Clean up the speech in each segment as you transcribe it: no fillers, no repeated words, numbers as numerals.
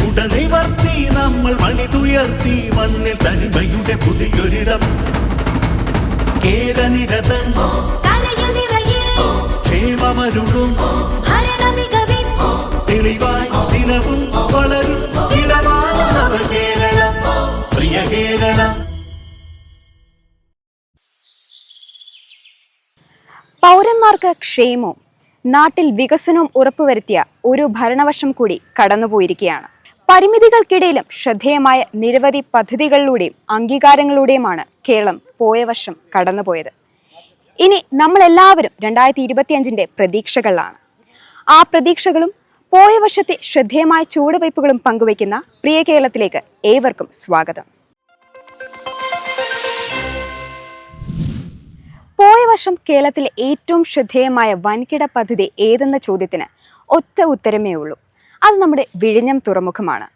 ഉടനിവർത്തി നമ്മൾ മണിതുയർത്തി മണ്ണിൽ തനിമയുടെ പുതിയൊരിടം കേരനിരതൻ ക്ഷേമമരുളും തെളിവായി ദിനവും വളരും ഇടമാണ് കേരളം, പ്രിയ കേരളം. പൗരന്മാർക്ക് ക്ഷേമവും നാട്ടിൽ വികസനവും ഉറപ്പുവരുത്തിയ ഒരു ഭരണവർഷം കൂടി കടന്നുപോയിരിക്കുകയാണ്. പരിമിതികൾക്കിടയിലും ശ്രദ്ധേയമായ നിരവധി പദ്ധതികളിലൂടെയും അംഗീകാരങ്ങളിലൂടെയുമാണ് കേരളം പോയ വർഷം കടന്നുപോയത്. ഇനി നമ്മളെല്ലാവരും 2025 പ്രതീക്ഷകളിലാണ്. ആ പ്രതീക്ഷകളും പോയ വർഷത്തെ ശ്രദ്ധേയമായ ചുവടുവയ്പ്പുകളും പങ്കുവയ്ക്കുന്ന പ്രിയ കേരളത്തിലേക്ക് ഏവർക്കും സ്വാഗതം. പോയ വർഷം കേരളത്തിലെ ഏറ്റവും ശ്രദ്ധേയമായ വൻകിട പദ്ധതി ഏതെന്ന ചോദ്യത്തിന് ഒറ്റ ഉത്തരമേ ഉള്ളൂ. അത് നമ്മുടെ വിഴിഞ്ഞം തുറമുഖമാണ്.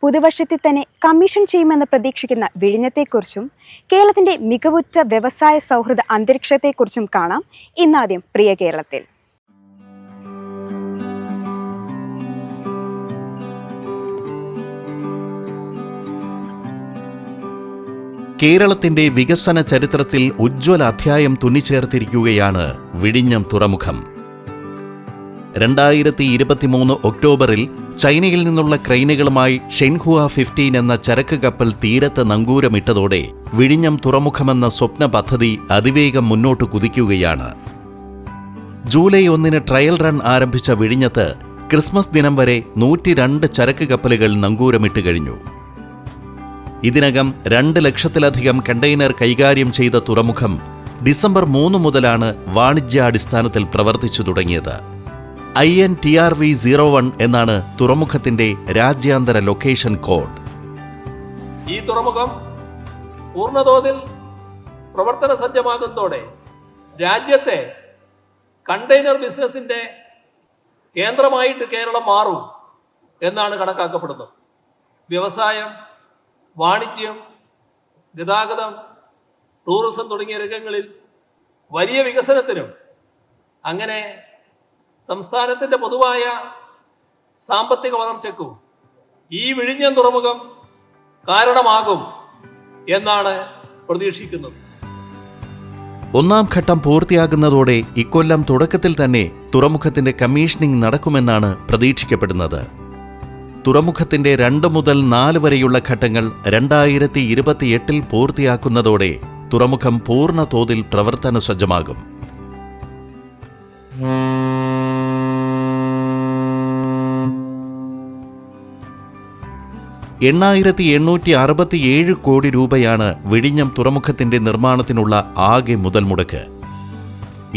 പുതുവർഷത്തിൽ തന്നെ കമ്മീഷൻ ചെയ്യുമെന്ന് പ്രതീക്ഷിക്കുന്ന വിഴിഞ്ഞത്തെക്കുറിച്ചും കേരളത്തിന്റെ മികവുറ്റ വ്യവസായ സൗഹൃദ അന്തരീക്ഷത്തെക്കുറിച്ചും കാണാം ഇന്നാദ്യം പ്രിയ കേരളത്തിൽ. കേരളത്തിന്റെ വികസന ചരിത്രത്തിൽ ഉജ്ജ്വല അധ്യായം തുന്നിച്ചേർത്തിരിക്കുകയാണ് വിഴിഞ്ഞം തുറമുഖം. 2023 ഒക്ടോബറിൽ ചൈനയിൽ നിന്നുള്ള ക്രെയിനുകളുമായി ഷെൻഹുവ 15 എന്ന ചരക്ക് കപ്പൽ തീരത്ത് നങ്കൂരമിട്ടതോടെ വിഴിഞ്ഞം തുറമുഖമെന്ന സ്വപ്ന പദ്ധതി അതിവേഗം മുന്നോട്ട് കുതിക്കുകയാണ്. ജൂലൈ 1 ട്രയൽ റൺ ആരംഭിച്ച വിഴിഞ്ഞത്ത് ക്രിസ്മസ് ദിനം വരെ 102 ചരക്ക് കപ്പലുകൾ നങ്കൂരമിട്ട് കഴിഞ്ഞു. ഇതിനകം 2 ലക്ഷത്തിലധികം കണ്ടെയ്നർ കൈകാര്യം ചെയ്ത തുറമുഖം ഡിസംബർ 3 മുതലാണ് വാണിജ്യാടിസ്ഥാനത്തിൽ പ്രവർത്തിച്ചു തുടങ്ങിയത്. INTRV 01 എന്നാണ് തുറമുഖത്തിന്റെ രാജ്യാന്തര ലൊക്കേഷൻ കോഡ്. ഈ തുറമുഖം പൂർണ്ണതോതിൽ പ്രവർത്തന സജ്ജമാകുന്നതോടെ രാജ്യത്തെ കണ്ടെയ്നർ ബിസിനസിന്റെ കേന്ദ്രമായിട്ട് കേരളം മാറും എന്നാണ് കണക്കാക്കപ്പെടുന്നത്. വ്യവസായം, വാണിജ്യം, ഗതാഗതം, ടൂറിസം തുടങ്ങിയ രംഗങ്ങളിൽ വലിയ വികസനത്തിനും അങ്ങനെ സംസ്ഥാനത്തിൻ്റെ പൊതുവായ സാമ്പത്തിക വളർച്ചയ്ക്കും ഈ വിഴിഞ്ഞം തുറമുഖം കാരണമാകും എന്നാണ് പ്രതീക്ഷിക്കുന്നത്. ഒന്നാം ഘട്ടം പൂർത്തിയാകുന്നതോടെ ഇക്കൊല്ലം തുടക്കത്തിൽ തന്നെ തുറമുഖത്തിന്റെ കമ്മീഷനിംഗ് നടക്കുമെന്നാണ് പ്രതീക്ഷിക്കപ്പെടുന്നത്. തുറമുഖത്തിന്റെ 2 മുതൽ 4 വരെയുള്ള ഘട്ടങ്ങൾ 2028 പൂർത്തിയാക്കുന്നതോടെ തുറമുഖം പൂർണ്ണ തോതിൽ പ്രവർത്തന സജ്ജമാകും. $8,867 കോടി രൂപയാണ് വിഴിഞ്ഞം തുറമുഖത്തിന്റെ നിർമ്മാണത്തിനുള്ള ആകെ മുതൽ മുടക്ക്.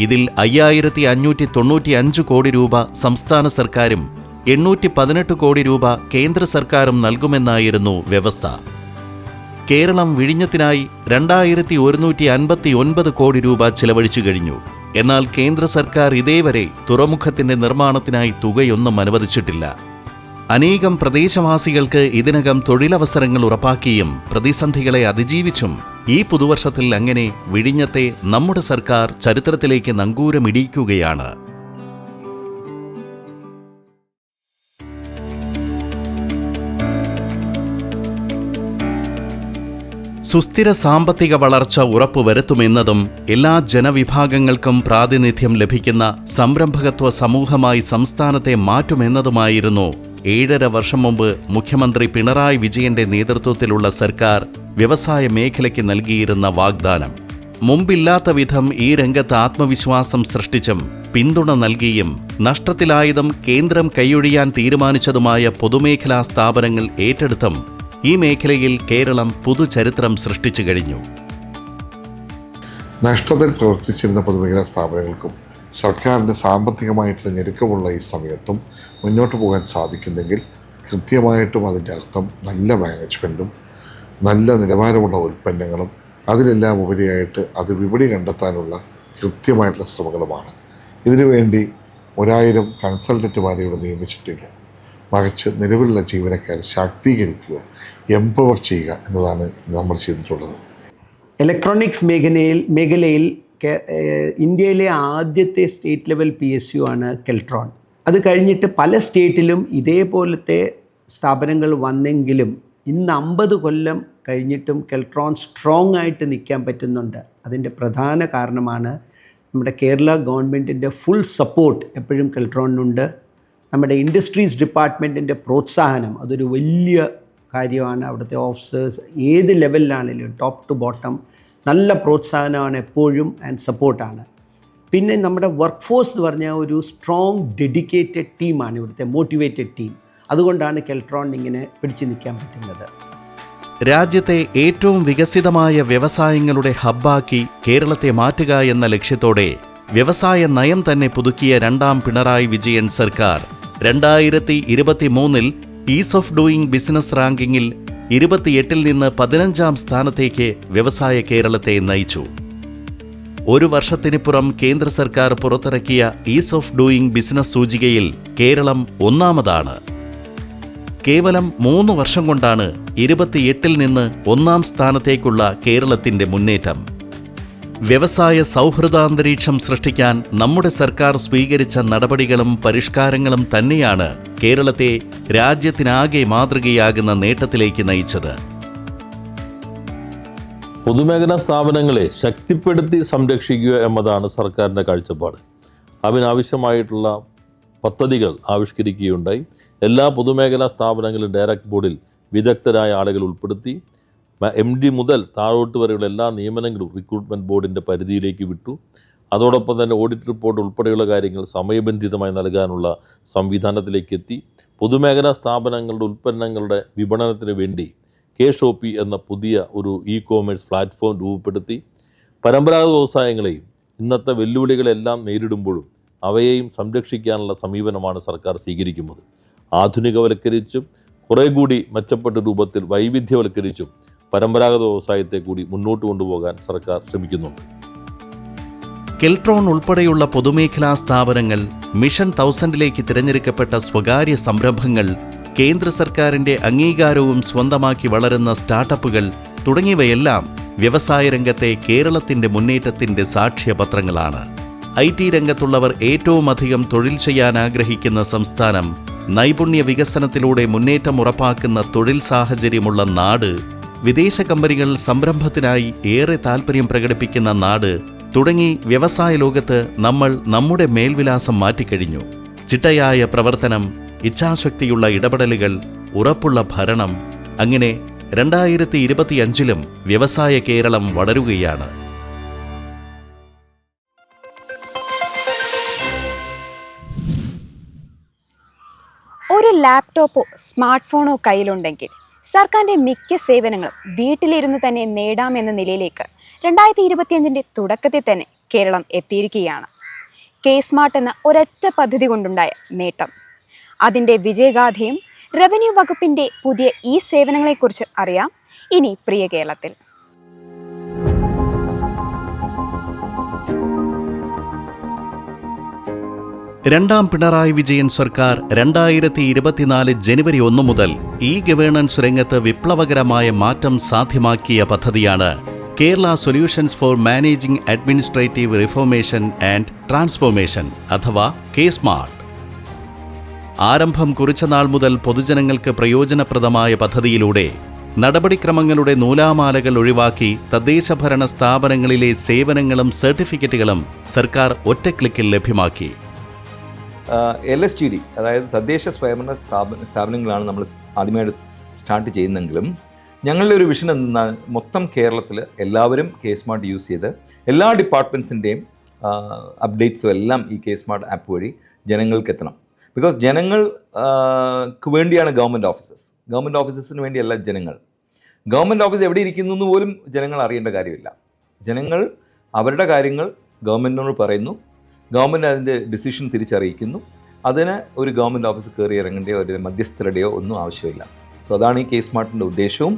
ഇതിൽ 5,595 കോടി രൂപ സംസ്ഥാന സർക്കാരും 818 കോടി രൂപ കേന്ദ്ര സർക്കാരും നൽകുമെന്നായിരുന്നു വ്യവസ്ഥ. കേരളം വിഴിഞ്ഞത്തിനായി 2,159 കോടി രൂപ ചിലവഴിച്ചു കഴിഞ്ഞു. എന്നാൽ കേന്ദ്ര സർക്കാർ ഇതേവരെ തുറമുഖത്തിന്റെ നിർമ്മാണത്തിനായി തുകയൊന്നും അനുവദിച്ചിട്ടില്ല. അനേകം പ്രദേശവാസികൾക്ക് ഇതിനകം തൊഴിലവസരങ്ങൾ ഉറപ്പാക്കിയും പ്രതിസന്ധികളെ അതിജീവിച്ചും ഈ പുതുവർഷത്തിൽ അങ്ങനെ വിഴിഞ്ഞത്തെ നമ്മുടെ സർക്കാർ ചരിത്രത്തിലേക്ക് നങ്കൂരമിടിയിക്കുകയാണ്. സുസ്ഥിര സാമ്പത്തിക വളർച്ച ഉറപ്പുവരുത്തുമെന്നതും എല്ലാ ജനവിഭാഗങ്ങൾക്കും പ്രാതിനിധ്യം ലഭിക്കുന്ന സംരംഭകത്വ സമൂഹമായി സംസ്ഥാനത്തെ മാറ്റുമെന്നതുമായിരുന്നു 7.5 വർഷം മുമ്പ് മുഖ്യമന്ത്രി പിണറായി വിജയന്റെ നേതൃത്വത്തിലുള്ള സർക്കാർ വ്യവസായ മേഖലയ്ക്ക് നൽകിയിരുന്ന വാഗ്ദാനം. മുമ്പില്ലാത്ത വിധം ഈ രംഗത്ത് ആത്മവിശ്വാസം സൃഷ്ടിച്ചും പിന്തുണ നൽകിയും നഷ്ടത്തിലായതും കേന്ദ്രം കൈയൊഴിയാൻ തീരുമാനിച്ചതുമായ പൊതുമേഖലാ സ്ഥാപനങ്ങൾ ഏറ്റെടുത്തും ഈ മേഖലയിൽ കേരളം പുതുചരിത്രം സൃഷ്ടിച്ചു കഴിഞ്ഞു. നഷ്ടത്തിൽ പ്രവർത്തിച്ചിരുന്ന പൊതുമേഖലാ സ്ഥാപനങ്ങൾക്കും സർക്കാരിൻ്റെ സാമ്പത്തികമായിട്ടുള്ള ഞെരുക്കമുള്ള ഈ സമയത്തും മുന്നോട്ട് പോകാൻ സാധിക്കുന്നെങ്കിൽ കൃത്യമായിട്ടും അതിൻ്റെ അർത്ഥം നല്ല മാനേജ്മെൻറ്റും നല്ല നിലവാരമുള്ള ഉൽപ്പന്നങ്ങളും അതിലെല്ലാം ഉപരിയായിട്ട് അത് വിപണി കണ്ടെത്താനുള്ള കൃത്യമായിട്ടുള്ള ശ്രമങ്ങളുമാണ്. ഇതിനുവേണ്ടി 1000 കൺസൾട്ടന്റുമാരെ ഇവിടെ നിയമിച്ചിട്ടില്ല. മറിച്ച് നിലവിലുള്ള ജീവനക്കാരെ ശാക്തീകരിക്കുക, എംപവർ ചെയ്യുക എന്നതാണ് നമ്മൾ ചെയ്തിട്ടുള്ളത്. ഇലക്ട്രോണിക്സ് മേഖലയിൽ ഇന്ത്യയിലെ ആദ്യത്തെ സ്റ്റേറ്റ് ലെവൽ PSU ആണ് കെൽട്രോൺ. അത് കഴിഞ്ഞിട്ട് പല സ്റ്റേറ്റിലും ഇതേപോലത്തെ സ്ഥാപനങ്ങൾ വന്നെങ്കിലും ഇന്ന് 50 കൊല്ലം കഴിഞ്ഞിട്ടും കെൽട്രോൺ സ്ട്രോങ് ആയിട്ട് നിൽക്കാൻ പറ്റുന്നുണ്ട്. അതിൻ്റെ പ്രധാന കാരണമാണ് നമ്മുടെ കേരള ഗവൺമെൻറ്റിൻ്റെ ഫുൾ സപ്പോർട്ട് എപ്പോഴും കെൽട്രോണിനുണ്ട്. നമ്മുടെ ഇൻഡസ്ട്രീസ് ഡിപ്പാർട്ട്മെൻറ്റിൻ്റെ പ്രോത്സാഹനം അതൊരു വലിയ കാര്യമാണ്. അവിടുത്തെ ഓഫീസേഴ്സ് ഏത് ലെവലിലാണെങ്കിലും ടോപ്പ് ടു ബോട്ടം നല്ല പ്രോത്സാഹനമാണ് എപ്പോഴും ആൻഡ് സപ്പോർട്ടാണ്. പിന്നെ നമ്മുടെ വർക്ക് ഫോഴ്സ് എന്ന് പറഞ്ഞാൽ ഒരു സ്ട്രോങ് ഡെഡിക്കേറ്റഡ് ടീമാണ്, ഇവിടുത്തെ മോട്ടിവേറ്റഡ് ടീം. അതുകൊണ്ടാണ് കെൽട്രോൺ ഇങ്ങനെ പിടിച്ചു നിൽക്കാൻ പറ്റുന്നത്. രാജ്യത്തെ ഏറ്റവും വികസിതമായ വ്യവസായങ്ങളുടെ ഹബ്ബാക്കി കേരളത്തെ മാറ്റുക എന്ന ലക്ഷ്യത്തോടെ വ്യവസായ നയം തന്നെ പുതുക്കിയ രണ്ടാം പിണറായി വിജയൻ സർക്കാർ 2023 ഈസ് ഓഫ് ഡൂയിങ് ബിസിനസ് റാങ്കിങ്ങിൽ 28-ൽ നിന്ന് 15-ാം സ്ഥാനത്തേക്ക് വ്യവസായ കേരളത്തെ നയിച്ചു. ഒരു വർഷത്തിനിപ്പുറം കേന്ദ്ര സർക്കാർ പുറത്തിറക്കിയ ഈസ് ഓഫ് ഡൂയിങ് ബിസിനസ് സൂചികയിൽ കേരളം ഒന്നാമതാണ്. കേവലം 3 വർഷം കൊണ്ടാണ് 28-ൽ നിന്ന് 1-ാം സ്ഥാനത്തേക്കുള്ള കേരളത്തിന്റെ മുന്നേറ്റം. വ്യവസായ സൗഹൃദാന്തരീക്ഷം സൃഷ്ടിക്കാൻ നമ്മുടെ സർക്കാർ സ്വീകരിച്ച നടപടികളും പരിഷ്കാരങ്ങളും തന്നെയാണ് കേരളത്തെ രാജ്യത്തിനാകെ മാതൃകയാകുന്ന നേട്ടത്തിലേക്ക് നയിച്ചത്. പൊതുമേഖലാ സ്ഥാപനങ്ങളെ ശക്തിപ്പെടുത്തി സംരക്ഷിക്കുക എന്നതാണ് സർക്കാരിൻ്റെ കാഴ്ചപ്പാട്. അതിനാവശ്യമായിട്ടുള്ള പദ്ധതികൾ ആവിഷ്കരിക്കുകയുണ്ടായി. എല്ലാ പൊതുമേഖലാ സ്ഥാപനങ്ങളും ഡയറക്ട് ബോർഡിൽ വിദഗ്ധരായ ആളുകൾ ഉൾപ്പെടുത്തി MD മുതൽ താഴോട്ട് വരെയുള്ള എല്ലാ നിയമനങ്ങളും റിക്രൂട്ട്മെൻറ്റ് ബോർഡിൻ്റെ പരിധിയിലേക്ക് വിട്ടു. അതോടൊപ്പം തന്നെ ഓഡിറ്റ് റിപ്പോർട്ട് ഉൾപ്പെടെയുള്ള കാര്യങ്ങൾ സമയബന്ധിതമായി നൽകാനുള്ള സംവിധാനത്തിലേക്ക് എത്തി. പൊതുമേഖലാ സ്ഥാപനങ്ങളുടെ ഉൽപ്പന്നങ്ങളുടെ വിപണനത്തിന് വേണ്ടി KSHOP എന്ന പുതിയ ഒരു e-commerce പ്ലാറ്റ്ഫോം രൂപപ്പെടുത്തി. പരമ്പരാഗത വ്യവസായങ്ങളെയും ഇന്നത്തെ വെല്ലുവിളികളെല്ലാം നേരിടുമ്പോഴും അവയെയും സംരക്ഷിക്കാനുള്ള സമീപനമാണ് സർക്കാർ സ്വീകരിക്കുന്നത്. ആധുനികവൽക്കരിച്ചും കുറേ കൂടി മെച്ചപ്പെട്ട രൂപത്തിൽ വൈവിധ്യവൽക്കരിച്ചും പരമ്പരാഗത വ്യവസായത്തെ കൂടി മുന്നോട്ട് കൊണ്ടുപോകാൻ സർക്കാർ ശ്രമിക്കുന്നുണ്ട്. കെൽട്രോൺ ഉൾപ്പെടെയുള്ള പൊതുമേഖലാ സ്ഥാപനങ്ങൾ, മിഷൻ 1000ലേക്ക് തിരഞ്ഞെടുക്കപ്പെട്ട സ്വകാര്യ സംരംഭങ്ങൾ, കേന്ദ്ര സർക്കാരിന്റെ അംഗീകാരവും സ്വന്തമാക്കി വളരുന്ന സ്റ്റാർട്ടപ്പുകൾ തുടങ്ങിയവയെല്ലാം വ്യവസായ രംഗത്തെ കേരളത്തിന്റെ മുന്നേറ്റത്തിന്റെ സാക്ഷ്യപത്രങ്ങളാണ്. IT രംഗത്തുള്ളവർ ഏറ്റവും അധികം തൊഴിൽ ചെയ്യാൻ ആഗ്രഹിക്കുന്ന സംസ്ഥാനം, നൈപുണ്യ വികസനത്തിലൂടെ മുന്നേറ്റം ഉറപ്പാക്കുന്ന തൊഴിൽ സാഹചര്യമുള്ള നാട്, വിദേശ കമ്പനികൾ സംരംഭത്തിനായി ഏറെ താൽപ്പര്യം പ്രകടിപ്പിക്കുന്ന നാട് തുടങ്ങി വ്യവസായ ലോകത്ത് നമ്മൾ നമ്മുടെ മേൽവിലാസം മാറ്റിക്കഴിഞ്ഞു. ചിട്ടയായ പ്രവർത്തനം, ഇച്ഛാശക്തിയുള്ള ഇടപെടലുകൾ, ഉറപ്പുള്ള ഭരണം, അങ്ങനെ 2025-ലും വ്യവസായ കേരളം വളരുകയാണ്. ഒരു ലാപ്ടോപ്പോ സ്മാർട്ട് ഫോണോ കയ്യിലുണ്ടെങ്കിൽ സർക്കാരിൻ്റെ മിക്ക സേവനങ്ങളും വീട്ടിലിരുന്ന് തന്നെ നേടാമെന്ന നിലയിലേക്ക് 2025-ന്റെ തുടക്കത്തിൽ തന്നെ കേരളം എത്തിയിരിക്കുകയാണ്. K-Smart എന്ന ഒരൊറ്റ പദ്ധതി കൊണ്ടുണ്ടായ നേട്ടം, അതിൻ്റെ വിജയഗാഥയും റവന്യൂ വകുപ്പിൻ്റെ പുതിയ ഈ സേവനങ്ങളെക്കുറിച്ച് അറിയാം ഇനി പ്രിയ കേരളത്തിൽ. രണ്ടാം പിണറായി വിജയൻ സർക്കാർ 2024 ജനുവരി 1 മുതൽ ഗവേണൻസ് രംഗത്ത് വിപ്ലവകരമായ മാറ്റം സാധ്യമാക്കിയ പദ്ധതിയാണ് Kerala solutions for managing administrative reformation and transformation അഥവാ K-Smart. ആരംഭം കുറിച്ച നാൾ മുതൽ പൊതുജനങ്ങൾക്ക് പ്രയോജനപ്രദമായ പദ്ധതിയിലൂടെ നടപടിക്രമങ്ങളുടെ നൂലാമാലകൾ ഒഴിവാക്കി തദ്ദേശഭരണ സ്ഥാപനങ്ങളിലെ സേവനങ്ങളും സർട്ടിഫിക്കറ്റുകളും സർക്കാർ ഒറ്റ ക്ലിക്കിൽ ലഭ്യമാക്കി. LSTD അതായത് തദ്ദേശ സ്വയംഭരണ സ്ഥാപനങ്ങളാണ് നമ്മൾ ആദ്യമായിട്ട് സ്റ്റാർട്ട് ചെയ്യുന്നെങ്കിലും ഞങ്ങളുടെ ഒരു വിഷൻ എന്നാൽ മൊത്തം കേരളത്തിൽ എല്ലാവരും K-Smart യൂസ് ചെയ്ത് എല്ലാ ഡിപ്പാർട്ട്മെൻറ്റ്സിൻ്റെയും അപ്ഡേറ്റ്സും എല്ലാം ഈ K-Smart ആപ്പ് വഴി ജനങ്ങൾക്ക് എത്തണം. ബിക്കോസ് ജനങ്ങൾക്ക് വേണ്ടിയാണ് ഗവൺമെൻറ് ഓഫീസസിന് വേണ്ടിയല്ല ജനങ്ങൾ. ഗവൺമെൻറ് ഓഫീസ് എവിടെ ഇരിക്കുന്നു എന്ന് പോലും ജനങ്ങൾ അറിയേണ്ട കാര്യമില്ല. ജനങ്ങൾ അവരുടെ കാര്യങ്ങൾ ഗവൺമെൻറ്റിനോട് പറയുന്നു, ഗവൺമെൻറ് അതിൻ്റെ ഡിസിഷൻ തിരിച്ചറിയിക്കുന്നു. അതിന് ഒരു ഗവൺമെൻറ് ഓഫീസ് കയറി ഇറങ്ങേണ്ടയോ ഒരു മധ്യസ്ഥരുടെയോ ഒന്നും ആവശ്യമില്ല. സോ അതാണ് ഈ K-Smartൻ്റെ ഉദ്ദേശവും.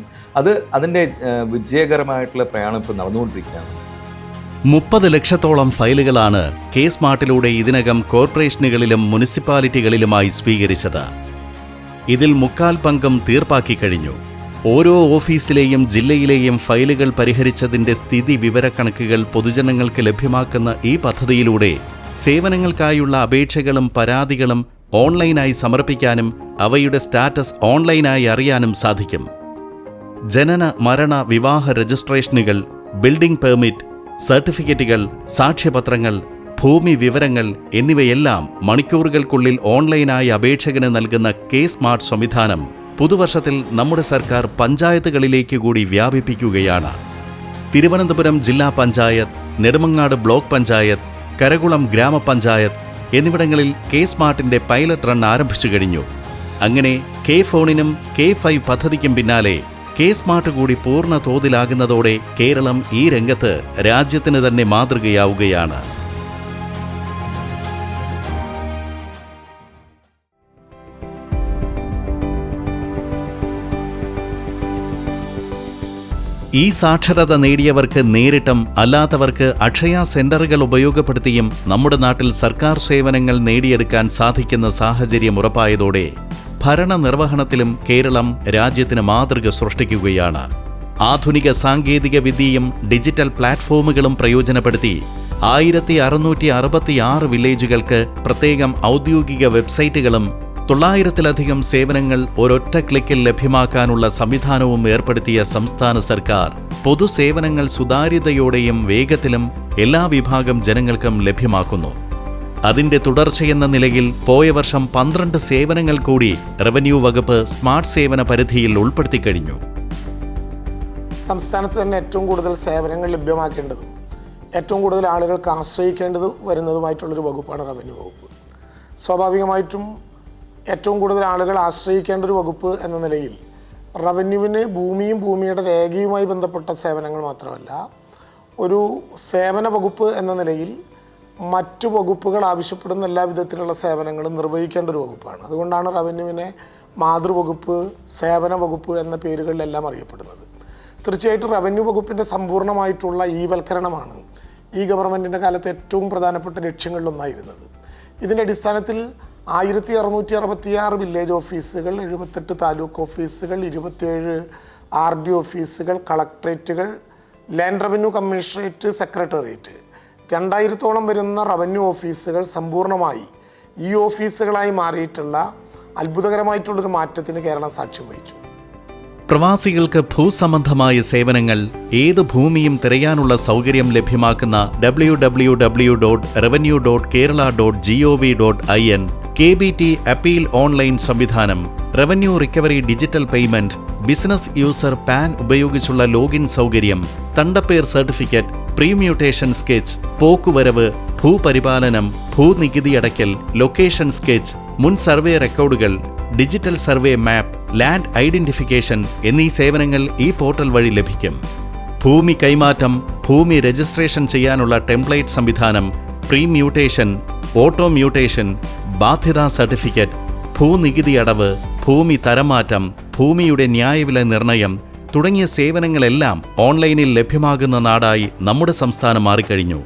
അതിൻ്റെ വിജയകരമായിട്ടുള്ള പ്രയാണം ഇപ്പോൾ നടന്നുകൊണ്ടിരിക്കുകയാണ്. 30 ലക്ഷത്തോളം ഫയലുകളാണ് K-Smartലൂടെ ഇതിനകം കോർപ്പറേഷനുകളിലും മുനിസിപ്പാലിറ്റികളിലുമായി സ്വീകരിച്ചത്. ഇതിൽ 3/4 പങ്കും തീർപ്പാക്കി കഴിഞ്ഞു. ഓരോ ഓഫീസിലെയും ജില്ലയിലെയും ഫയലുകൾ പരിഹരിച്ചതിന്റെ സ്ഥിതി വിവരക്കണക്കുകൾ പൊതുജനങ്ങൾക്ക് ലഭ്യമാക്കുന്ന ഈ പദ്ധതിയിലൂടെ സേവനങ്ങൾക്കായുള്ള അപേക്ഷകളും പരാതികളും ഓൺലൈനായി സമർപ്പിക്കാനും അവയുടെ സ്റ്റാറ്റസ് ഓൺലൈനായി അറിയാനും സാധിക്കും. ജനന, മരണ, വിവാഹ രജിസ്ട്രേഷനുകൾ, ബിൽഡിംഗ് പെർമിറ്റ്, സർട്ടിഫിക്കറ്റുകൾ, സാക്ഷ്യപത്രങ്ങൾ, ഭൂമി വിവരങ്ങൾ എന്നിവയെല്ലാം മണിക്കൂറുകൾക്കുള്ളിൽ ഓൺലൈനായി അപേക്ഷകന് നൽകുന്ന കെ-സ്മാർട്ട് സംവിധാനം പുതുവർഷത്തിൽ നമ്മുടെ സർക്കാർ പഞ്ചായത്തുകളിലേക്ക് കൂടി വ്യാപിപ്പിക്കുകയാണ്. തിരുവനന്തപുരം ജില്ലാ പഞ്ചായത്ത്, നെടുമങ്ങാട് ബ്ലോക്ക് പഞ്ചായത്ത്, കരകുളം ഗ്രാമപഞ്ചായത്ത് എന്നിവിടങ്ങളിൽ കെ-സ്മാർട്ടിന്റെ പൈലറ്റ് റൺ ആരംഭിച്ചു കഴിഞ്ഞു. അങ്ങനെ കെ-ഫോണിനും കെ-5 പദ്ധതിക്കും പിന്നാലെ കെ-സ്മാർട്ട് കൂടി പൂർണ്ണ തോതിലാകുന്നതോടെ കേരളം ഈ രംഗത്ത് രാജ്യത്തിന് തന്നെ മാതൃകയാവുകയാണ്. ഈ സാക്ഷരത നേടിയവർക്ക് നേരിട്ടും അല്ലാത്തവർക്ക് അക്ഷയ സെന്ററുകൾ ഉപയോഗപ്പെടുത്തിയും നമ്മുടെ നാട്ടിൽ സർക്കാർ സേവനങ്ങൾ നേടിയെടുക്കാൻ സാധിക്കുന്ന സാഹചര്യം ഉറപ്പായതോടെ ഭരണനിർവഹണത്തിലും കേരളം രാജ്യത്തിന് മാതൃക സൃഷ്ടിക്കുകയാണ്. ആധുനിക സാങ്കേതിക വിദ്യയും ഡിജിറ്റൽ പ്ലാറ്റ്ഫോമുകളും പ്രയോജനപ്പെടുത്തി 1666 വില്ലേജുകൾക്ക് പ്രത്യേകം ഔദ്യോഗിക വെബ്സൈറ്റുകളും 900-ലധികം സേവനങ്ങൾ ഒരൊറ്റ ക്ലിക്കിൽ ലഭ്യമാക്കാനുള്ള സംവിധാനവും ഏർപ്പെടുത്തിയ സംസ്ഥാന സർക്കാർ പൊതുസേവനങ്ങൾ സുതാര്യതയോടെയും വേഗത്തിലും എല്ലാ വിഭാഗം ജനങ്ങൾക്കും ലഭ്യമാക്കുന്നു. അതിന്റെ തുടർച്ചയെന്ന നിലയിൽ പോയ വർഷം 12 സേവനങ്ങൾ കൂടി റവന്യൂ വകുപ്പ് സ്മാർട്ട് സേവന പരിധിയിൽ ഉൾപ്പെടുത്തിക്കഴിഞ്ഞു. സംസ്ഥാനത്ത് തന്നെ ഏറ്റവും കൂടുതൽ സേവനങ്ങൾ ലഭ്യമാക്കേണ്ടതും ഏറ്റവും കൂടുതൽ ആളുകൾക്ക് ആശ്രയിക്കേണ്ടത് വരുന്നതുമായിട്ടുള്ളൊരു വകുപ്പാണ് റവന്യൂ വകുപ്പ്. സ്വാഭാവികമായിട്ടും ഏറ്റവും കൂടുതൽ ആളുകൾ ആശ്രയിക്കേണ്ട ഒരു വകുപ്പ് എന്ന നിലയിൽ റവന്യൂവിന് ഭൂമിയും ഭൂമിയുടെ രേഖയുമായി ബന്ധപ്പെട്ട സേവനങ്ങൾ മാത്രമല്ല, ഒരു സേവന വകുപ്പ് എന്ന നിലയിൽ മറ്റു വകുപ്പുകൾ ആവശ്യപ്പെടുന്ന എല്ലാ വിധത്തിലുള്ള സേവനങ്ങളും നിർവഹിക്കേണ്ട ഒരു വകുപ്പാണ്. അതുകൊണ്ടാണ് റവന്യൂവിനെ മാതൃവകുപ്പ്, സേവന വകുപ്പ് എന്ന പേരുകളിലെല്ലാം അറിയപ്പെടുന്നത്. തീർച്ചയായിട്ടും റവന്യൂ വകുപ്പിൻ്റെ സമ്പൂർണ്ണമായിട്ടുള്ള വൽക്കരണമാണ് ഈ ഗവൺമെൻറ്റിൻ്റെ കാലത്ത് ഏറ്റവും പ്രധാനപ്പെട്ട ലക്ഷ്യങ്ങളിലൊന്നായിരുന്നത്. ഇതിൻ്റെ അടിസ്ഥാനത്തിൽ 1666 വില്ലേജ് ഓഫീസുകൾ, 78 താലൂക്ക് ഓഫീസുകൾ, 27 RD ഓഫീസുകൾ, കളക്ട്രേറ്റുകൾ, ലാൻഡ് റവന്യൂ കമ്മീഷണറേറ്റ്, സെക്രട്ടേറിയറ്റ്, 2000-ഓളം വരുന്ന റവന്യൂ ഓഫീസുകൾ സമ്പൂർണ്ണമായി ഓഫീസുകളായി മാറിയിട്ടുള്ള അത്ഭുതകരമായിട്ടുള്ളൊരു മാറ്റത്തിന് കേരളം സാക്ഷ്യം വഹിച്ചു. പ്രവാസികൾക്ക് ഭൂസംബന്ധമായ സേവനങ്ങൾ ഏത് ഭൂമിയും തിരയാനുള്ള സൗകര്യം ലഭ്യമാക്കുന്ന www.revenue.kerala.gov.in KBT അപ്പീൽ ഓൺലൈൻ സംവിധാനം, revenue recovery digital payment, business user pan ഉപയോഗിച്ചുള്ള ലോഗിൻ സൗകര്യം, തണ്ടപ്പേർ സർട്ടിഫിക്കറ്റ്, പ്രീമ്യൂട്ടേഷൻ സ്കെച്ച്, പോക്കുവരവ്, ഭൂപരിപാലനം, ഭൂനികുതി അടയ്ക്കൽ, ലൊക്കേഷൻ സ്കെച്ച്, മുൻ സർവേ റെക്കോർഡുകൾ, ഡിജിറ്റൽ സർവേ മാപ്പ്, ലാൻഡ് ഐഡന്റിഫിക്കേഷൻ എന്നീ സേവനങ്ങൾ ഈ പോർട്ടൽ വഴി ലഭിക്കും. ഭൂമി കൈമാറ്റം, ഭൂമി രജിസ്ട്രേഷൻ ചെയ്യാനുള്ള ടെംപ്ലേറ്റ് സംവിധാനം, പ്രീമ്യൂട്ടേഷൻ, ഓട്ടോ മ്യൂട്ടേഷൻ, ബാധ്യതാ സർട്ടിഫിക്കറ്റ്, ഭൂനികുതി അടവ്, ഭൂമി തരംമാറ്റം, ഭൂമിയുടെ ന്യായവില നിർണയം തുടങ്ങിയ സേവനങ്ങളെല്ലാം ഓൺലൈനിൽ ലഭ്യമാകുന്ന നാടായി നമ്മുടെ സംസ്ഥാനം മാറിക്കഴിഞ്ഞു.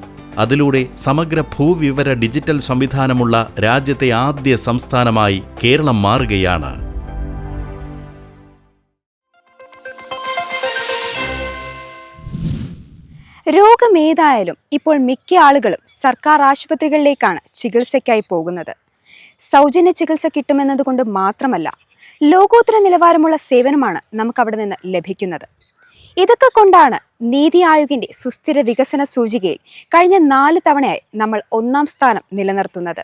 അതിലൂടെ സമഗ്ര ഭൂവിവര ഡിജിറ്റൽ സംവിധാനമുള്ള രാജ്യത്തെ ആദ്യ സംസ്ഥാനമായി കേരളം മാറുകയാണ്. രോഗമേതായാലും ഇപ്പോൾ മിക്ക ആളുകളും സർക്കാർ ആശുപത്രികളിലേക്കാണ് ചികിത്സയ്ക്കായി പോകുന്നത്. സൗജന്യ ചികിത്സ കിട്ടുമെന്നതുകൊണ്ട് മാത്രമല്ല, ലോകോത്തര നിലവാരമുള്ള സേവനമാണ് നമുക്കവിടെ നിന്ന് ലഭിക്കുന്നത്. ഇതൊക്കെ കൊണ്ടാണ് നീതി ആയോഗിന്റെ സുസ്ഥിര വികസന സൂചികയിൽ കഴിഞ്ഞ 4 തവണയായി നമ്മൾ 1-ാം സ്ഥാനം നിലനിർത്തുന്നത്.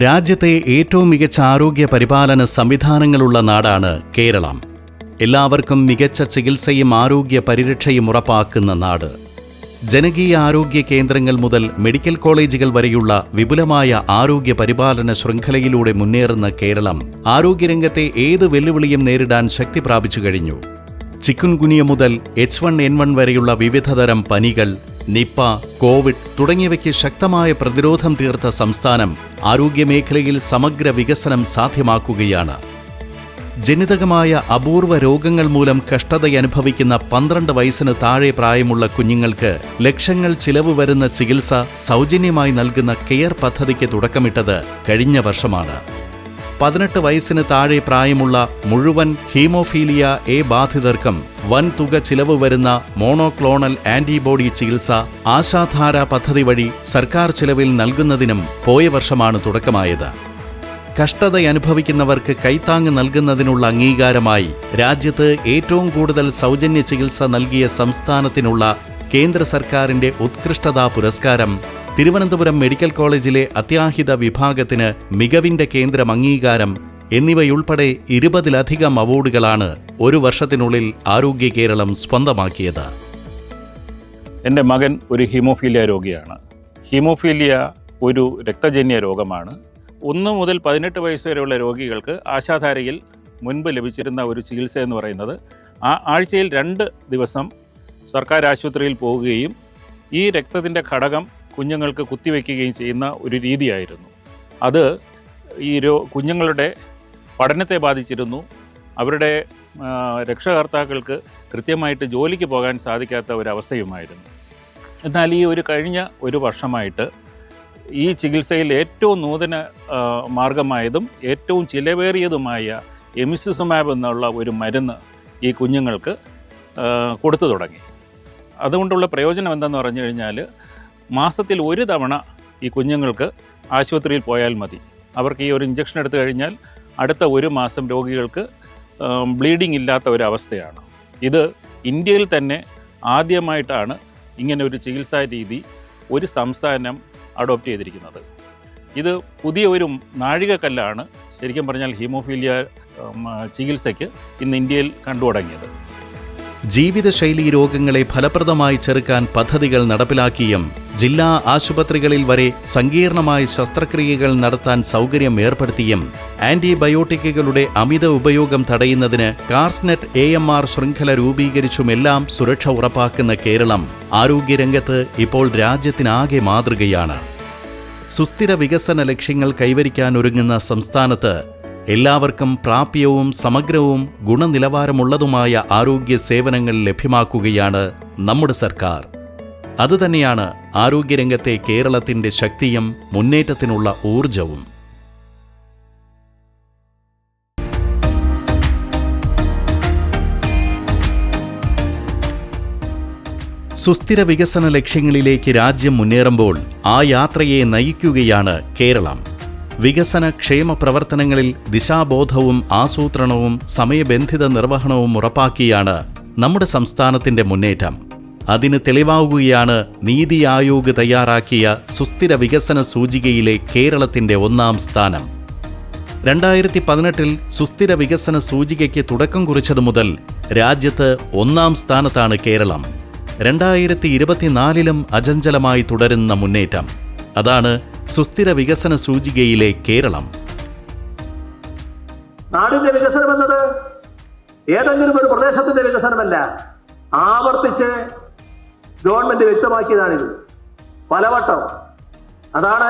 രാജ്യത്തെ ഏറ്റവും മികച്ച ആരോഗ്യ പരിപാലന സംവിധാനങ്ങളുള്ള നാടാണ് കേരളം. എല്ലാവർക്കും മികച്ച ചികിത്സയും ആരോഗ്യ പരിരക്ഷയും ഉറപ്പാക്കുന്ന നാട്. ജനകീയ ആരോഗ്യ കേന്ദ്രങ്ങൾ മുതൽ മെഡിക്കൽ കോളേജുകൾ വരെയുള്ള വിപുലമായ ആരോഗ്യ പരിപാലന ശൃംഖലയിലൂടെ മുന്നേറുന്ന കേരളം ആരോഗ്യരംഗത്തെ ഏത് വെല്ലുവിളിയും നേരിടാൻ ശക്തി പ്രാപിച്ചു കഴിഞ്ഞു. ചിക്കുൻഗുനിയ മുതൽ H1N1 വരെയുള്ള വിവിധതരം പനികൾ, നിപ്പ, കോവിഡ് തുടങ്ങിയവയ്ക്ക് ശക്തമായ പ്രതിരോധം തീർത്ത സംസ്ഥാനം ആരോഗ്യമേഖലയിൽ സമഗ്ര വികസനം സാധ്യമാക്കുകയാണ്. ജനിതകമായ അപൂർവ രോഗങ്ങൾ മൂലം കഷ്ടതയനുഭവിക്കുന്ന 12 വയസ്സിന് താഴെ പ്രായമുള്ള കുഞ്ഞുങ്ങൾക്ക് ലക്ഷങ്ങൾ ചിലവ് വരുന്ന ചികിത്സ സൗജന്യമായി നൽകുന്ന കെയർ പദ്ധതിക്ക് തുടക്കമിട്ടത് കഴിഞ്ഞ വർഷമാണ്. 18 വയസ്സിന് താഴെ പ്രായമുള്ള മുഴുവൻ ഹീമോഫീലിയ എ ബാധിതർക്കും വൻ തുക ചിലവ് വരുന്ന മോണോക്ലോണൽ ആന്റിബോഡി ചികിത്സ ആശാധാര പദ്ധതി വഴി സർക്കാർ ചിലവിൽ നൽകുന്നതിനും പോയ വർഷമാണ് തുടക്കമായത്. കഷ്ടതയനുഭവിക്കുന്നവർക്ക് കൈത്താങ്ങ് നൽകുന്നതിനുള്ള അംഗീകാരമായി രാജ്യത്ത് ഏറ്റവും കൂടുതൽ സൗജന്യ ചികിത്സ നൽകിയ സംസ്ഥാനത്തിനുള്ള കേന്ദ്ര സർക്കാരിന്റെ ഉത്കൃഷ്ടതാ പുരസ്കാരം, തിരുവനന്തപുരം മെഡിക്കൽ കോളേജിലെ അത്യാഹിത വിഭാഗത്തിന് മികവിന്റെ കേന്ദ്രം അംഗീകാരം എന്നിവയുൾപ്പെടെ 20-ലധികം അവാർഡുകളാണ് ഒരു വർഷത്തിനുള്ളിൽ ആരോഗ്യ കേരളം സ്വന്തമാക്കിയത്. എൻ്റെ മകൻ ഒരു ഹീമോഫീലിയ രോഗിയാണ്. ഹീമോഫീലിയ ഒരു രക്തജന്യ രോഗമാണ്. 1 മുതൽ 18 വയസ്സ് വരെയുള്ള രോഗികൾക്ക് ആശാധാരയിൽ മുൻപ് ലഭിച്ചിരുന്ന ഒരു ചികിത്സ എന്ന് പറയുന്നത് ആഴ്ചയിൽ 2 ദിവസം സർക്കാർ ആശുപത്രിയിൽ പോവുകയും ഈ രക്തത്തിൻ്റെ ഘടകം കുഞ്ഞുങ്ങൾക്ക് കുത്തിവെക്കുകയും ചെയ്യുന്ന ഒരു രീതിയായിരുന്നു. അത് ഈ കുഞ്ഞുങ്ങളുടെ പഠനത്തെ ബാധിച്ചിരുന്നു. അവരുടെ രക്ഷകർത്താക്കൾക്ക് കൃത്യമായിട്ട് ജോലിക്ക് പോകാൻ സാധിക്കാത്ത ഒരവസ്ഥയുമായിരുന്നു. എന്നാൽ ഈ കഴിഞ്ഞ ഒരു വർഷമായിട്ട് ഈ ചികിത്സയിൽ ഏറ്റവും നൂതന മാർഗമായതും ഏറ്റവും ചിലവേറിയതുമായ എമിസിസുമാബ് എന്നുള്ള ഒരു മരുന്ന് ഈ കുഞ്ഞുങ്ങൾക്ക് കൊടുത്തു തുടങ്ങി. അതുകൊണ്ടുള്ള പ്രയോജനം എന്തെന്ന് പറഞ്ഞു കഴിഞ്ഞാൽ, മാസത്തിൽ 1 തവണ ഈ കുഞ്ഞുങ്ങൾക്ക് ആശുപത്രിയിൽ പോയാൽ മതി. അവർക്ക് ഈ ഒരു ഇഞ്ചക്ഷൻ എടുത്തു കഴിഞ്ഞാൽ അടുത്ത 1 മാസം രോഗികൾക്ക് ബ്ലീഡിംഗ് ഇല്ലാത്ത ഒരവസ്ഥയാണ്. ഇത് ഇന്ത്യയിൽ തന്നെ ആദ്യമായിട്ടാണ് ഇങ്ങനെ ഒരു ചികിത്സാ രീതി ഒരു സംസ്ഥാനം അഡോപ്റ്റ് ചെയ്തിരിക്കുന്നത്. ഇത് പുതിയ ഒരു നാഴികക്കല്ലാണ് ശരിക്കും പറഞ്ഞാൽ ഹീമോഫീലിയ ചികിത്സയ്ക്ക് ഇന്ന് ഇന്ത്യയിൽ കണ്ടു തുടങ്ങിയത്. ജീവിതശൈലീ രോഗങ്ങളെ ഫലപ്രദമായി ചെറുക്കാൻ പദ്ധതികൾ നടപ്പിലാക്കിയും ജില്ലാ ആശുപത്രികളിൽ വരെ സങ്കീർണമായ ശസ്ത്രക്രിയകൾ നടത്താൻ സൗകര്യം ഏർപ്പെടുത്തിയും ആന്റിബയോട്ടിക്കുകളുടെ അമിത ഉപയോഗം തടയുന്നതിന് കാർസ്നെറ്റ് AMR ശൃംഖല രൂപീകരിച്ചുമെല്ലാം സുരക്ഷ ഉറപ്പാക്കുന്ന കേരളം ആരോഗ്യരംഗത്ത് ഇപ്പോൾ രാജ്യത്തിനാകെ മാതൃകയാണ്. സുസ്ഥിര വികസന ലക്ഷ്യങ്ങൾ കൈവരിക്കാനൊരുങ്ങുന്ന സംസ്ഥാനത്ത് എല്ലാവർക്കും പ്രാപ്യവും സമഗ്രവും ഗുണനിലവാരമുള്ളതുമായ ആരോഗ്യ സേവനങ്ങൾ ലഭ്യമാക്കുകയാണ് നമ്മുടെ സർക്കാർ. അതുതന്നെയാണ് ആരോഗ്യരംഗത്തെ കേരളത്തിന്റെ ശക്തിയും മുന്നേറ്റത്തിനുള്ള ഊർജവും. സുസ്ഥിര വികസന ലക്ഷ്യങ്ങളിലേക്ക് രാജ്യം മുന്നേറുമ്പോൾ ആ യാത്രയെ നയിക്കുകയാണ് കേരളം. വികസന ക്ഷേമ പ്രവർത്തനങ്ങളിൽ ദിശാബോധവും ആസൂത്രണവും സമയബന്ധിത നിർവഹണവും ഉറപ്പാക്കിയാണ് നമ്മുടെ സംസ്ഥാനത്തിന്റെ മുന്നേറ്റം. അതിന് തെളിവാകുകയാണ് നീതി ആയോഗ് തയ്യാറാക്കിയ സുസ്ഥിര വികസന സൂചികയിലെ കേരളത്തിന്റെ 1ാം സ്ഥാനം. 2018 സുസ്ഥിര വികസന സൂചികയ്ക്ക് തുടക്കം കുറിച്ചതു മുതൽ രാജ്യത്ത് 1ാം സ്ഥാനത്താണ് കേരളം. 2024 അചഞ്ചലമായി തുടരുന്ന മുന്നേറ്റം. അതാണ് സുസ്ഥിര വികസന സൂചികയിലെ കേരളം. നാടിന്റെ വികസനം എന്നത് ഏതെങ്കിലും ഒരു പ്രദേശത്തിന്റെ വികസനമല്ല. ആവർത്തിച്ച് ഗവൺമെന്റ് വ്യക്തമാക്കിയതാണിത് പലവട്ടം. അതാണ്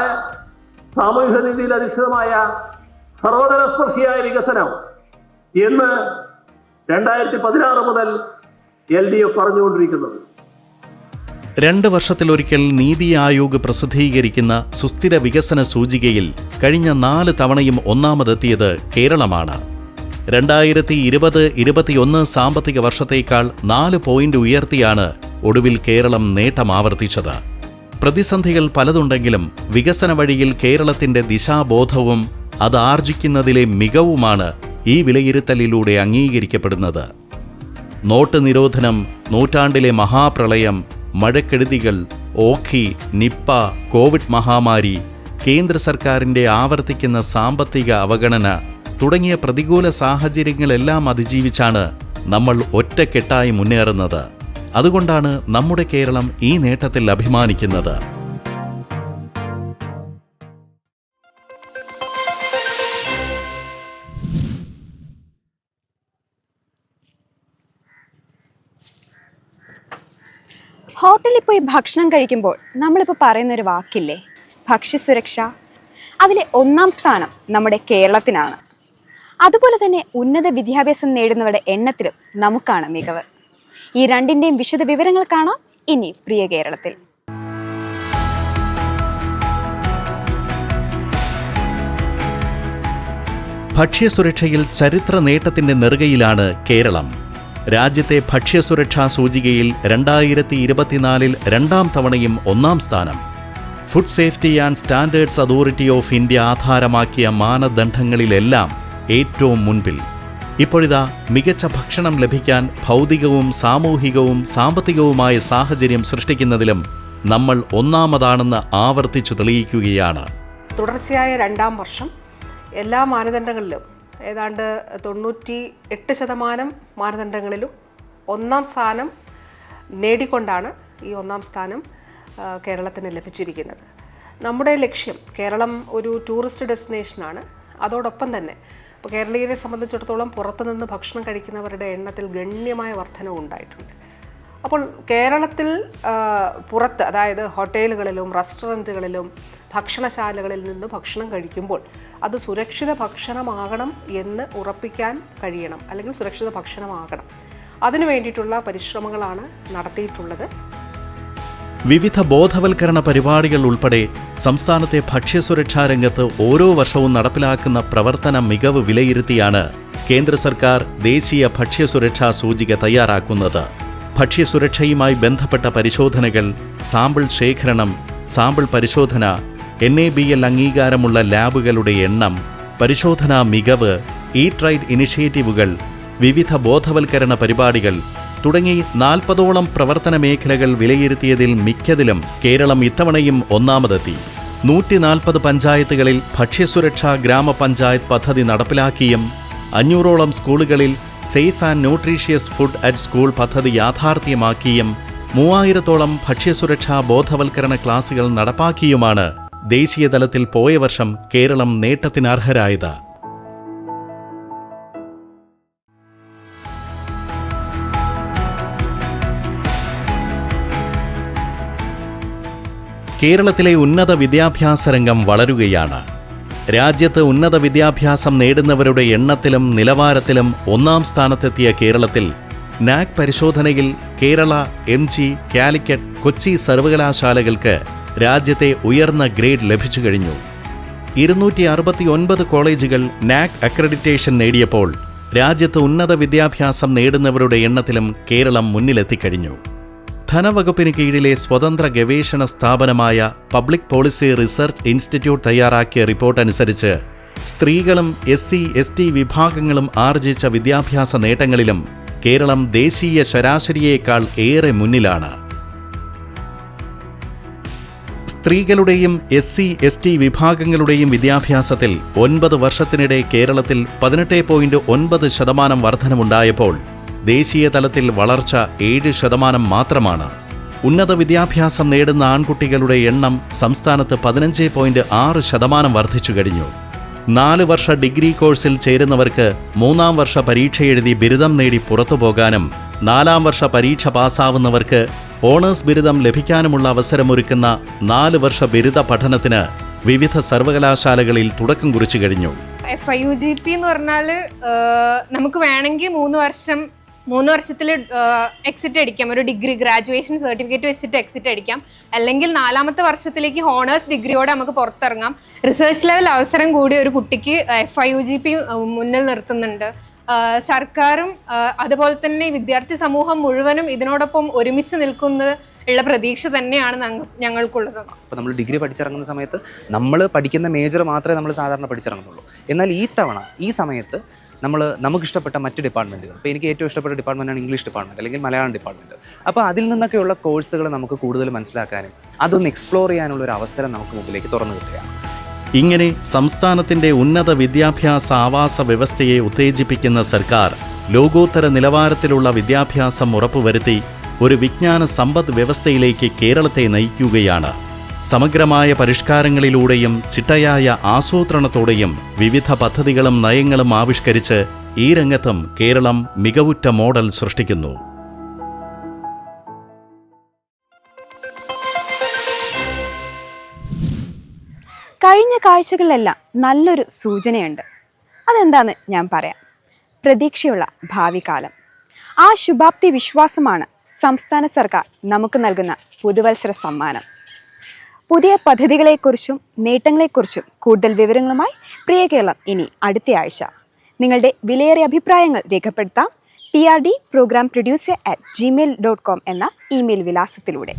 സാമൂഹ്യ നീതിയിൽ അധിഷ്ഠിതമായ സർവതലസ്പർശിയായ വികസനം എന്ന് 2016 മുതൽ LDF പറഞ്ഞുകൊണ്ടിരിക്കുന്നത്. 2 വർഷത്തിലൊരിക്കൽ നീതി ആയോഗ് പ്രസിദ്ധീകരിക്കുന്ന സുസ്ഥിര വികസന സൂചികയിൽ കഴിഞ്ഞ 4 തവണയും ഒന്നാമതെത്തിയത് കേരളമാണ്. 2020-21 സാമ്പത്തിക വർഷത്തേക്കാൾ 4 പോയിന്റ് ഉയർത്തിയാണ് ഒടുവിൽ കേരളം നേട്ടം ആവർത്തിച്ചത്. പ്രതിസന്ധികൾ പലതുണ്ടെങ്കിലും വികസന വഴിയിൽ കേരളത്തിന്റെ ദിശാബോധവും അത് ആർജിക്കുന്നതിലെ മികവുമാണ് ഈ വിലയിരുത്തലിലൂടെ അംഗീകരിക്കപ്പെടുന്നത്. നോട്ട് നിരോധനം, നൂറ്റാണ്ടിലെ മഹാപ്രളയം, മഴക്കെടുതികൾ, ഓഖി, നിപ്പ, കോവിഡ് മഹാമാരി, കേന്ദ്ര സർക്കാരിന്റെ ആവർത്തിക്കുന്ന സാമ്പത്തിക അവഗണന തുടങ്ങിയ പ്രതികൂല സാഹചര്യങ്ങളെല്ലാം അതിജീവിച്ചാണ് നമ്മൾ ഒറ്റക്കെട്ടായി മുന്നേറുന്നത്. അതുകൊണ്ടാണ് നമ്മുടെ കേരളം ഈ നേട്ടത്തിൽ അഭിമാനിക്കുന്നത്. ഹോട്ടലിൽ പോയി ഭക്ഷണം കഴിക്കുമ്പോൾ നമ്മളിപ്പോൾ പറയുന്നൊരു വാക്കില്ലേ, ഭക്ഷ്യസുരക്ഷ. അതിലെ 1ാം സ്ഥാനം നമ്മുടെ കേരളത്തിനാണ്. അതുപോലെ തന്നെ ഉന്നത വിദ്യാഭ്യാസം നേടുന്നവരുടെ എണ്ണത്തിലും നമുക്കാണ് മികവ്. ഈ രണ്ടിൻ്റെയും വിശദ വിവരങ്ങൾ കാണാം ഇനി പ്രിയ കേരളത്തിൽ. ഭക്ഷ്യസുരക്ഷയിൽ ചരിത്ര നേട്ടത്തിന്റെ നെറുകയിലാണ് കേരളം. രാജ്യത്തെ ഭക്ഷ്യസുരക്ഷാ സൂചികയിൽ 2024 രണ്ടാം തവണയും ഒന്നാം സ്ഥാനം. Food safety and standards authority of India ആധാരമാക്കിയ മാനദണ്ഡങ്ങളിലെല്ലാം ഏറ്റവും മുൻപിൽ. ഇപ്പോഴിതാ മികച്ച ഭക്ഷണം ലഭിക്കാൻ ഭൗതികവും സാമൂഹികവും സാമ്പത്തികവുമായ സാഹചര്യം സൃഷ്ടിക്കുന്നതിലും നമ്മൾ ഒന്നാമതാണെന്ന് ആവർത്തിച്ചു തെളിയിക്കുകയാണ്. തുടർച്ചയായ രണ്ടാം വർഷം എല്ലാ മാനദണ്ഡങ്ങളിലും ഏതാണ്ട് 98% മാനദണ്ഡങ്ങളിലും ഒന്നാം സ്ഥാനം നേടിക്കൊണ്ടാണ് ഈ ഒന്നാം സ്ഥാനം കേരളത്തിന് ലഭിച്ചിരിക്കുന്നത്. നമ്മുടെ ലക്ഷ്യം കേരളം ഒരു ടൂറിസ്റ്റ് ഡെസ്റ്റിനേഷനാണ്. അതോടൊപ്പം തന്നെ ഇപ്പോൾ കേരളീയരെ സംബന്ധിച്ചിടത്തോളം പുറത്തുനിന്ന് ഭക്ഷണം കഴിക്കുന്നവരുടെ എണ്ണത്തിൽ ഗണ്യമായ വർധനവ് ഉണ്ടായിട്ടുണ്ട്. അപ്പോൾ കേരളത്തിൽ പുറത്ത്, അതായത് ഹോട്ടലുകളിലും റെസ്റ്റോറൻറ്റുകളിലും ഭക്ഷണശാലകളിൽ നിന്ന് ഭക്ഷണം കഴിക്കുമ്പോൾ അത് സുരക്ഷിത ഭക്ഷണമാകണം എന്ന് ഉറപ്പിക്കാൻ കഴിയണം, അല്ലെങ്കിൽ സുരക്ഷിത ഭക്ഷണമാകണം. അതിനു വേണ്ടിയിട്ടുള്ള പരിശ്രമങ്ങളാണ് നടത്തിയിട്ടുള്ളത്. വിവിധ ബോധവൽക്കരണ പരിപാടികൾ ഉൾപ്പെടെ സംസ്ഥാനത്തെ ഭക്ഷ്യസുരക്ഷാ രംഗത്ത് ഓരോ വർഷവും നടപ്പിലാക്കുന്ന പ്രവർത്തന മികവ് വിലയിരുത്തിയാണ് കേന്ദ്ര സർക്കാർ ദേശീയ ഭക്ഷ്യസുരക്ഷാ സൂചിക തയ്യാറാക്കുന്നത്. ഭക്ഷ്യസുരക്ഷയുമായി ബന്ധപ്പെട്ട പരിശോധനകൾ, സാമ്പിൾ ശേഖരണം, സാമ്പിൾ പരിശോധന, NABL അംഗീകാരമുള്ള ലാബുകളുടെ എണ്ണം, പരിശോധനാ മികവ്, ഈറ്റ് റൈറ്റ് ഇനിഷ്യേറ്റീവുകൾ, വിവിധ ബോധവൽക്കരണ പരിപാടികൾ തുടങ്ങി 40ഓളം പ്രവർത്തന മേഖലകൾ വിലയിരുത്തിയതിൽ മിക്കതിലും കേരളം ഇത്തവണയും ഒന്നാമതെത്തി. 140 പഞ്ചായത്തുകളിൽ ഭക്ഷ്യസുരക്ഷാ ഗ്രാമപഞ്ചായത്ത് പദ്ധതി നടപ്പിലാക്കിയും 500ഓളം സ്കൂളുകളിൽ safe and nutritious food at school പദ്ധതി യാഥാർത്ഥ്യമാക്കിയും 3000ഓളം ഭക്ഷ്യസുരക്ഷാ ബോധവൽക്കരണ ക്ലാസുകൾ നടപ്പാക്കിയുമാണ് ദേശീയ തലത്തിൽ പോയ വർഷം കേരളം നേട്ടത്തിനർഹരായത്. കേരളത്തിലെ ഉന്നത വിദ്യാഭ്യാസ രംഗം വളരുകയാണ്. രാജ്യത്ത് ഉന്നത വിദ്യാഭ്യാസം നേടുന്നവരുടെ എണ്ണത്തിലും നിലവാരത്തിലും ഒന്നാം സ്ഥാനത്തെത്തിയ കേരളത്തിൽ NAC പരിശോധനയിൽ കേരള, MG, കാലിക്കറ്റ്, കൊച്ചി സർവകലാശാലകൾക്ക് രാജ്യത്തെ ഉയർന്ന ഗ്രേഡ് ലഭിച്ചു കഴിഞ്ഞു. 269 കോളേജുകൾ NAC അക്രഡിറ്റേഷൻ നേടിയപ്പോൾ രാജ്യത്ത് ഉന്നത വിദ്യാഭ്യാസം നേടുന്നവരുടെ എണ്ണത്തിലും കേരളം മുന്നിലെത്തിക്കഴിഞ്ഞു. ധനവകുപ്പിന് കീഴിലെ സ്വതന്ത്ര ഗവേഷണ സ്ഥാപനമായ പബ്ലിക് പോളിസി റിസർച്ച് ഇൻസ്റ്റിറ്റ്യൂട്ട് തയ്യാറാക്കിയ റിപ്പോർട്ട് അനുസരിച്ച് സ്ത്രീകളും SC/ST വിഭാഗങ്ങളും ആർജിച്ച വിദ്യാഭ്യാസ നേട്ടങ്ങളിലും കേരളം ദേശീയ ശരാശരിയേക്കാൾ ഏറെ മുന്നിലാണ്. സ്ത്രീകളുടെയും SC/ST വിഭാഗങ്ങളുടെയും വിദ്യാഭ്യാസത്തിൽ 9 വർഷത്തിനിടെ കേരളത്തിൽ 18.9% വർധനമുണ്ടായപ്പോൾ ദേശീയ തലത്തിൽ വളർച്ച 7% മാത്രമാണ്. ഉന്നത വിദ്യാഭ്യാസം നേടുന്ന ആൺകുട്ടികളുടെ എണ്ണം സംസ്ഥാനത്ത് 15.6% വർദ്ധിച്ചു കഴിഞ്ഞു. 4 വർഷ ഡിഗ്രി കോഴ്സിൽ ചേരുന്നവർക്ക് 3-ാം വർഷ പരീക്ഷ എഴുതി ബിരുദം നേടി പുറത്തുപോകാനും 4-ാം വർഷ പരീക്ഷ പാസ്സാവുന്നവർക്ക് ഓണേഴ്സ് ബിരുദം ലഭിക്കാനുമുള്ള അവസരമൊരുക്കുന്ന 4 വർഷ ബിരുദ പഠനത്തിന് വിവിധ സർവകലാശാലകളിൽ തുടക്കം കുറിച്ചു കഴിഞ്ഞു. FIUGP എന്ന് പറഞ്ഞാൽ നമുക്ക് വേണമെങ്കിൽ 3 വർഷത്തിൽ എക്സിറ്റ് അടിക്കാം, ഒരു ഡിഗ്രി ഗ്രാജുവേഷൻ സർട്ടിഫിക്കറ്റ് വെച്ചിട്ട് എക്സിറ്റ് അടിക്കാം. അല്ലെങ്കിൽ 4ാമത്തെ വർഷത്തിലേക്ക് ഹോണേഴ്സ് ഡിഗ്രിയോടെ നമുക്ക് പുറത്തിറങ്ങാം. റിസർച്ച് ലെവൽ അവസരം കൂടി ഒരു കുട്ടിക്ക് FIUGP മുന്നിൽ നിർത്തുന്നുണ്ട്. സർക്കാരും അതുപോലെ തന്നെ വിദ്യാർത്ഥി സമൂഹം മുഴുവനും ഇതിനോടൊപ്പം ഒരുമിച്ച് നിൽക്കുന്നത് ഉള്ള പ്രതീക്ഷ തന്നെയാണ് ഞങ്ങൾക്കുള്ളത്. അപ്പോൾ നമ്മൾ ഡിഗ്രി പഠിച്ചിറങ്ങുന്ന സമയത്ത് നമ്മൾ പഠിക്കുന്ന മേജർ മാത്രമേ നമ്മൾ സാധാരണ പഠിച്ചിറങ്ങുന്നുള്ളൂ. എന്നാൽ ഈ സമയത്ത് നമുക്കിഷ്ടപ്പെട്ട മറ്റ് ഡിപ്പാർട്ട്മെൻറ്റുകൾ, ഇപ്പോൾ എനിക്ക് ഏറ്റവും ഇഷ്ടപ്പെട്ട ഡിപ്പാർട്ട്മെൻറ്റാണ് ഇംഗ്ലീഷ് ഡിപ്പാർട്ട്മെൻറ്റ് അല്ലെങ്കിൽ മലയാളം ഡിപ്പാർട്ട്മെൻറ്റ്. അപ്പോൾ അതിൽ നിന്നൊക്കെയുള്ള കോഴ്സുകൾ നമുക്ക് കൂടുതൽ മനസ്സിലാക്കാനും അതൊന്ന് എക്സ്പ്ലോർ ചെയ്യാനുള്ള ഒരു അവസരം നമുക്ക് മുമ്പിലേക്ക് തുറന്നു കിട്ടുകയാണ്. ഇങ്ങനെ സംസ്ഥാനത്തിന്റെ ഉന്നത വിദ്യാഭ്യാസ ആവാസ വ്യവസ്ഥയെ ഉത്തേജിപ്പിക്കുന്ന സർക്കാർ ലോകോത്തര നിലവാരത്തിലുള്ള വിദ്യാഭ്യാസം ഉറപ്പുവരുത്തി ഒരു വിജ്ഞാന സമ്പദ് വ്യവസ്ഥയിലേക്ക് കേരളത്തെ നയിക്കുകയാണ്. സമഗ്രമായ പരിഷ്കാരങ്ങളിലൂടെയും ചിട്ടയായ ആസൂത്രണത്തോടെയും വിവിധ പദ്ധതികളും നയങ്ങളും ആവിഷ്കരിച്ച് ഈ രംഗത്തും കേരളം മികവുറ്റ മോഡൽ സൃഷ്ടിക്കുന്നു. കഴിഞ്ഞ കാഴ്ചകളിലെല്ലാം നല്ലൊരു സൂചനയുണ്ട്. അതെന്താന്ന് ഞാൻ പറയാം. പ്രതീക്ഷയുള്ള ഭാവി കാലം. ആ ശുഭാപ്തി വിശ്വാസമാണ് സംസ്ഥാന സർക്കാർ നമുക്ക് നൽകുന്ന പുതുവത്സര സമ്മാനം. പുതിയ പദ്ധതികളെക്കുറിച്ചും നേട്ടങ്ങളെക്കുറിച്ചും കൂടുതൽ വിവരങ്ങളുമായി പ്രിയ കേരളം ഇനി അടുത്ത ആഴ്ച. നിങ്ങളുടെ വിലയേറിയ അഭിപ്രായങ്ങൾ രേഖപ്പെടുത്താം PRD program producer@gmail.com എന്ന ഇമെയിൽ വിലാസത്തിലൂടെ.